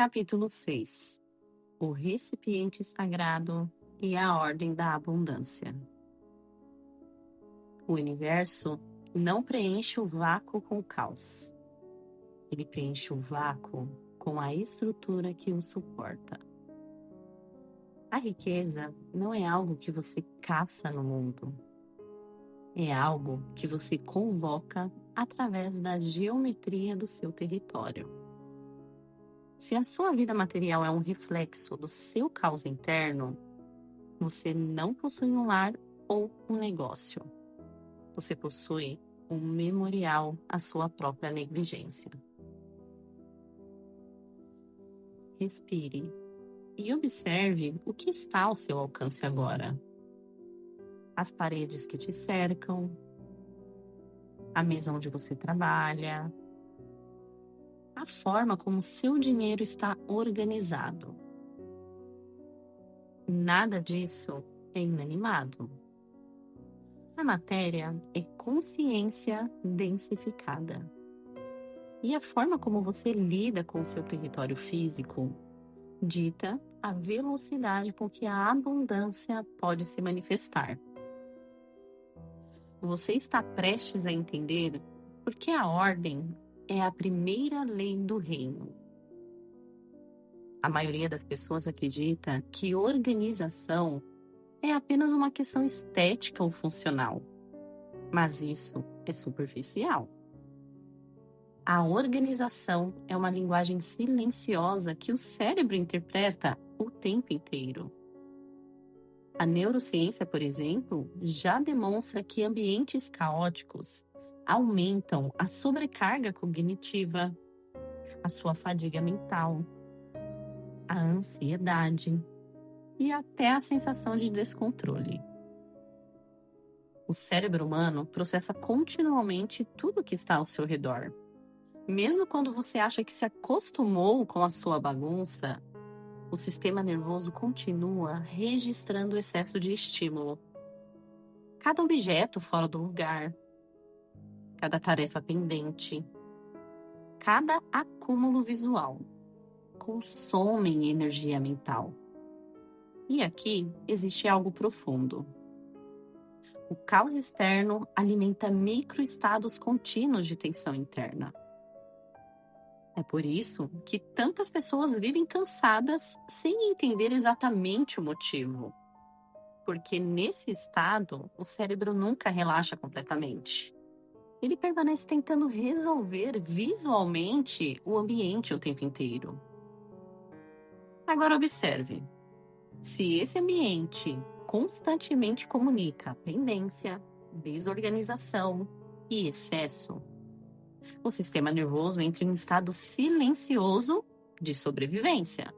Capítulo 6. O recipiente sagrado e a ordem da abundância. O universo não preenche o vácuo com o caos. Ele preenche o vácuo com a estrutura que o suporta. A riqueza não é algo que você caça no mundo. É algo que você convoca através da geometria do seu território. Se a sua vida material é um reflexo do seu caos interno, você não possui um lar ou um negócio. Você possui um memorial à sua própria negligência. Respire e observe o que está ao seu alcance agora. As paredes que te cercam, a mesa onde você trabalha, a forma como seu dinheiro está organizado. Nada disso é inanimado. A matéria é consciência densificada. E a forma como você lida com o seu território físico dita a velocidade com que a abundância pode se manifestar. Você está prestes a entender por que a ordem é a primeira lei do reino. A maioria das pessoas acredita que organização é apenas uma questão estética ou funcional. Mas isso é superficial. A organização é uma linguagem silenciosa que o cérebro interpreta o tempo inteiro. A neurociência, por exemplo, já demonstra que ambientes caóticos aumentam a sobrecarga cognitiva, a sua fadiga mental, a ansiedade e até a sensação de descontrole. O cérebro humano processa continuamente tudo que está ao seu redor. Mesmo quando você acha que se acostumou com a sua bagunça, o sistema nervoso continua registrando o excesso de estímulo. Cada objeto fora do lugar, cada tarefa pendente, cada acúmulo visual consomem energia mental. E aqui existe algo profundo. O caos externo alimenta microestados contínuos de tensão interna. É por isso que tantas pessoas vivem cansadas sem entender exatamente o motivo. Porque nesse estado, o cérebro nunca relaxa completamente. Ele permanece tentando resolver visualmente o ambiente o tempo inteiro. Agora observe. Se esse ambiente constantemente comunica pendência, desorganização e excesso, o sistema nervoso entra em estado silencioso de sobrevivência.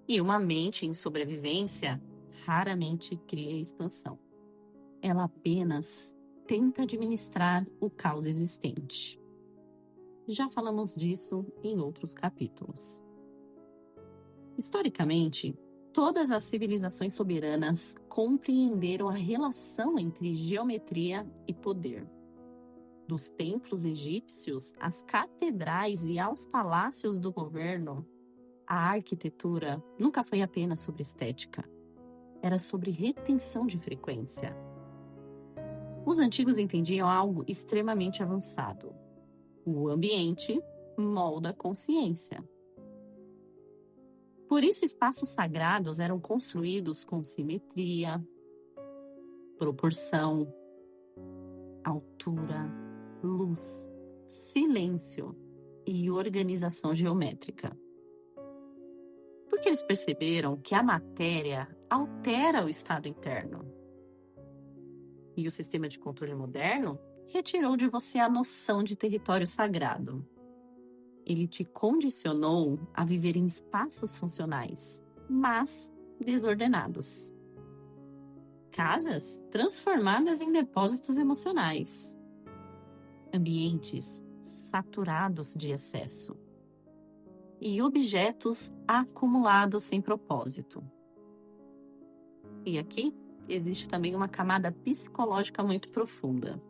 E uma mente em sobrevivência raramente cria expansão. Ela apenas tenta administrar o caos existente. Já falamos disso em outros capítulos. Historicamente, todas as civilizações soberanas compreenderam a relação entre geometria e poder. Dos templos egípcios às catedrais e aos palácios do governo, a arquitetura nunca foi apenas sobre estética. Era sobre retenção de frequência. Os antigos entendiam algo extremamente avançado. O ambiente molda a consciência. Por isso, espaços sagrados eram construídos com simetria, proporção, altura, luz, silêncio e organização geométrica. Porque eles perceberam que a matéria altera o estado interno. E o sistema de controle moderno retirou de você a noção de território sagrado. Ele te condicionou a viver em espaços funcionais, mas desordenados. Casas transformadas em depósitos emocionais. Ambientes saturados de excesso. E objetos acumulados sem propósito. E aqui existe também uma camada psicológica muito profunda.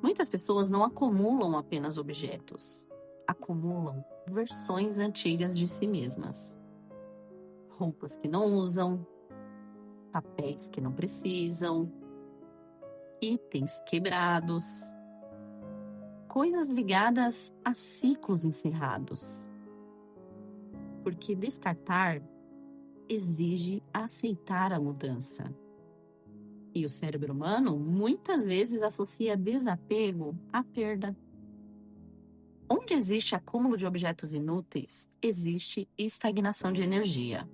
Muitas pessoas não acumulam apenas objetos. acumulam versões antigas de si mesmas. Roupas que não usam, papéis que não precisam, itens quebrados, coisas ligadas a ciclos encerrados. Porque descartar exige aceitar a mudança. E o cérebro humano muitas vezes associa desapego à perda. Onde existe acúmulo de objetos inúteis, existe estagnação de energia.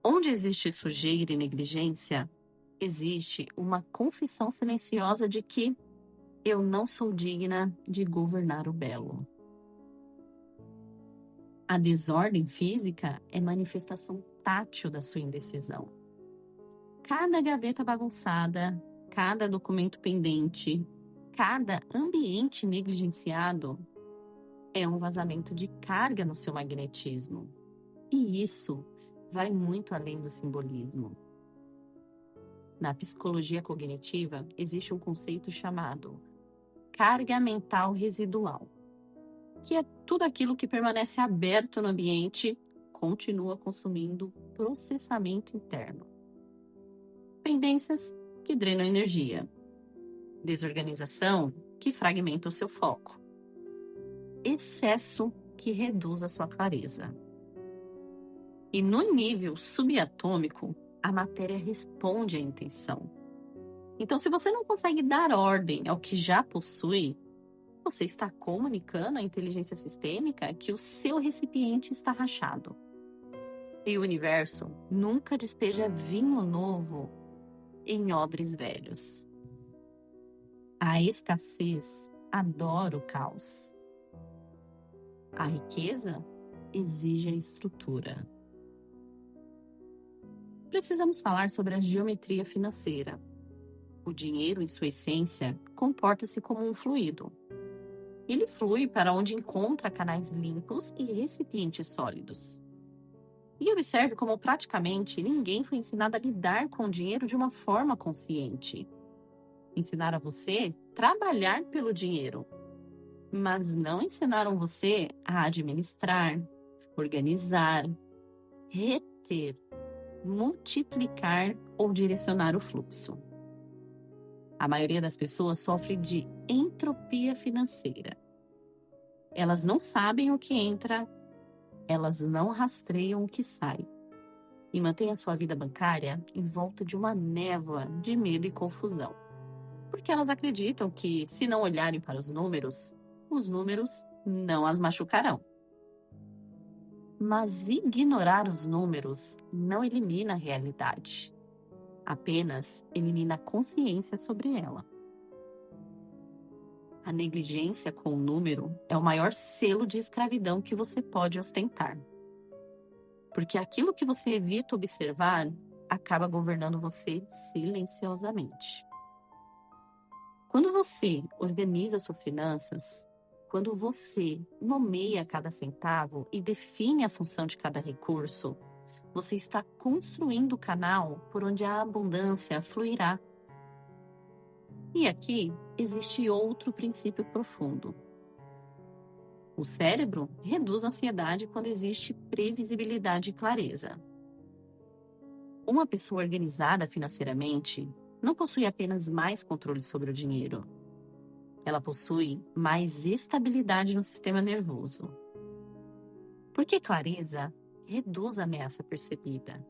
Onde existe sujeira e negligência, existe uma confissão silenciosa de que eu não sou digna de governar o belo. A desordem física é manifestação tátil da sua indecisão. Cada gaveta bagunçada, cada documento pendente, cada ambiente negligenciado é um vazamento de carga no seu magnetismo. E isso vai muito além do simbolismo. Na psicologia cognitiva, existe um conceito chamado carga mental residual, que é tudo aquilo que permanece aberto no ambiente, continua consumindo processamento interno. Pendências que drenam energia. Desorganização que fragmenta o seu foco. Excesso que reduz a sua clareza. E no nível subatômico, a matéria responde à intenção. Então, se você não consegue dar ordem ao que já possui, você está comunicando à inteligência sistêmica que o seu recipiente está rachado. E o universo nunca despeja vinho novo em odres velhos. A escassez adora o caos. A riqueza exige a estrutura. Precisamos falar sobre a geometria financeira. O dinheiro, em sua essência, comporta-se como um fluido. Ele flui para onde encontra canais limpos e recipientes sólidos. E observe como praticamente ninguém foi ensinado a lidar com o dinheiro de uma forma consciente. Ensinaram a você a trabalhar pelo dinheiro, mas não ensinaram você a administrar, organizar, reter, multiplicar ou direcionar o fluxo. A maioria das pessoas sofre de entropia financeira. Elas não sabem o que entra, elas não rastreiam o que sai. E mantêm a sua vida bancária em volta de uma névoa de medo e confusão. Porque elas acreditam que, se não olharem para os números não as machucarão. Mas ignorar os números não elimina a realidade. Apenas elimina a consciência sobre ela. A negligência com o número é o maior selo de escravidão que você pode ostentar. Porque aquilo que você evita observar acaba governando você silenciosamente. Quando você organiza suas finanças, quando você nomeia cada centavo e define a função de cada recurso, você está construindo o canal por onde a abundância fluirá. E aqui existe outro princípio profundo. O cérebro reduz a ansiedade quando existe previsibilidade e clareza. Uma pessoa organizada financeiramente não possui apenas mais controle sobre o dinheiro. Ela possui mais estabilidade no sistema nervoso. Porque clareza reduz a ameaça percebida.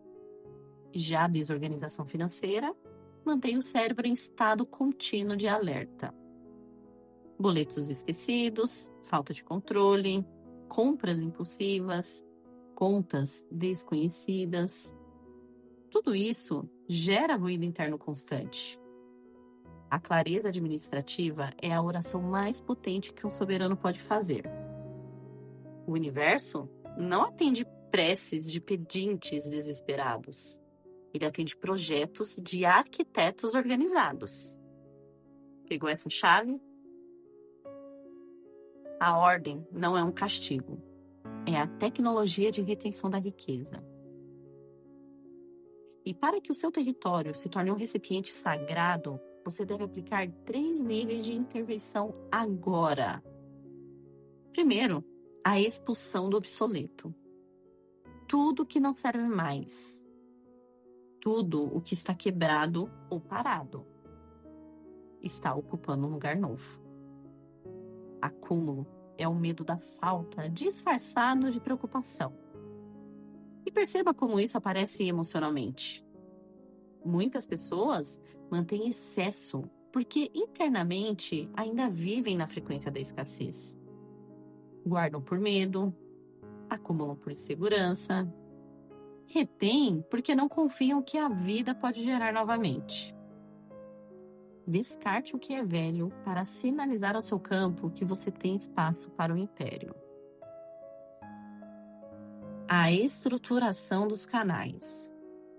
Já a desorganização financeira mantém o cérebro em estado contínuo de alerta. Boletos esquecidos, falta de controle, compras impulsivas, contas desconhecidas. Tudo isso gera ruído interno constante. A clareza administrativa é a oração mais potente que um soberano pode fazer. O universo não atende preces de pedintes desesperados. Ele atende projetos de arquitetos organizados. Pegou essa chave? A ordem não é um castigo. É a tecnologia de retenção da riqueza. E para que o seu território se torne um recipiente sagrado, você deve aplicar 3 níveis de intervenção agora. Primeiro, a expulsão do obsoleto. Tudo que não serve mais. Tudo o que está quebrado ou parado está ocupando um lugar novo. Acúmulo é o medo da falta disfarçado de preocupação. E perceba como isso aparece emocionalmente. Muitas pessoas mantêm excesso porque internamente ainda vivem na frequência da escassez. Guardam por medo, acumulam por insegurança, retêm porque não confiam que a vida pode gerar novamente. Descarte o que é velho para sinalizar ao seu campo que você tem espaço para o império. A estruturação dos canais.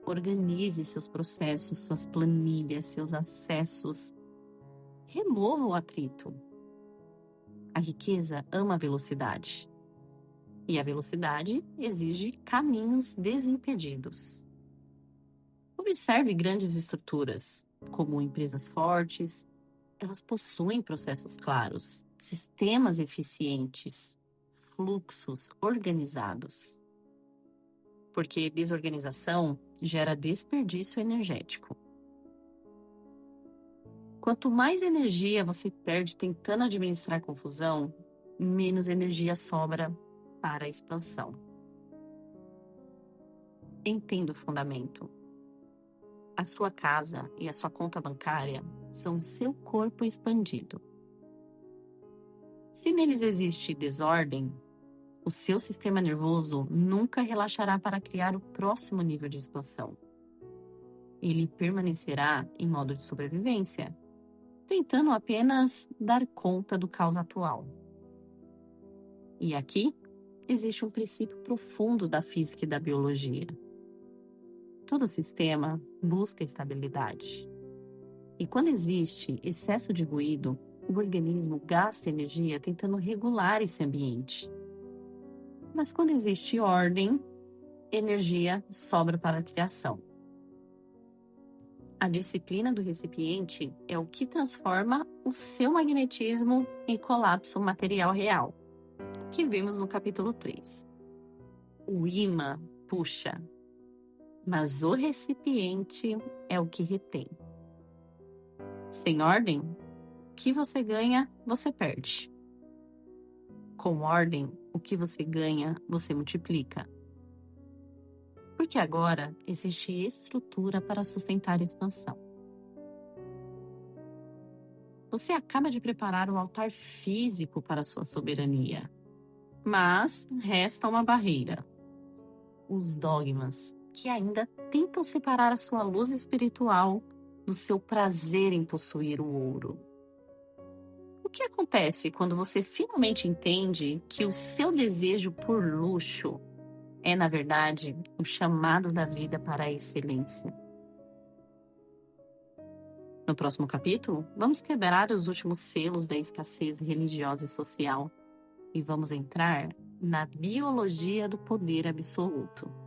Organize seus processos, suas planilhas, seus acessos. Remova o atrito. A riqueza ama a velocidade. E a velocidade exige caminhos desimpedidos. Observe grandes estruturas, como empresas fortes. Elas possuem processos claros, sistemas eficientes, fluxos organizados. Porque desorganização gera desperdício energético. Quanto mais energia você perde tentando administrar confusão, menos energia sobra para a expansão. Entenda o fundamento. A sua casa e a sua conta bancária são o seu corpo expandido. Se neles existe desordem, o seu sistema nervoso nunca relaxará para criar o próximo nível de expansão. Ele permanecerá em modo de sobrevivência, tentando apenas dar conta do caos atual. E aqui existe um princípio profundo da física e da biologia. Todo sistema busca estabilidade. E quando existe excesso de ruído, o organismo gasta energia tentando regular esse ambiente. Mas quando existe ordem, energia sobra para a criação. A disciplina do recipiente é o que transforma o seu magnetismo em colapso material real, que vimos no capítulo 3. O ímã puxa, mas o recipiente é o que retém. Sem ordem, o que você ganha, você perde. Com ordem, o que você ganha, você multiplica. Porque agora existe estrutura para sustentar a expansão. Você acaba de preparar o altar físico para a sua soberania. Mas resta uma barreira. Os dogmas, que ainda tentam separar a sua luz espiritual do seu prazer em possuir o ouro. O que acontece quando você finalmente entende que o seu desejo por luxo é, na verdade, o chamado da vida para a excelência? No próximo capítulo, vamos quebrar os últimos selos da escassez religiosa e social e vamos entrar na biologia do poder absoluto.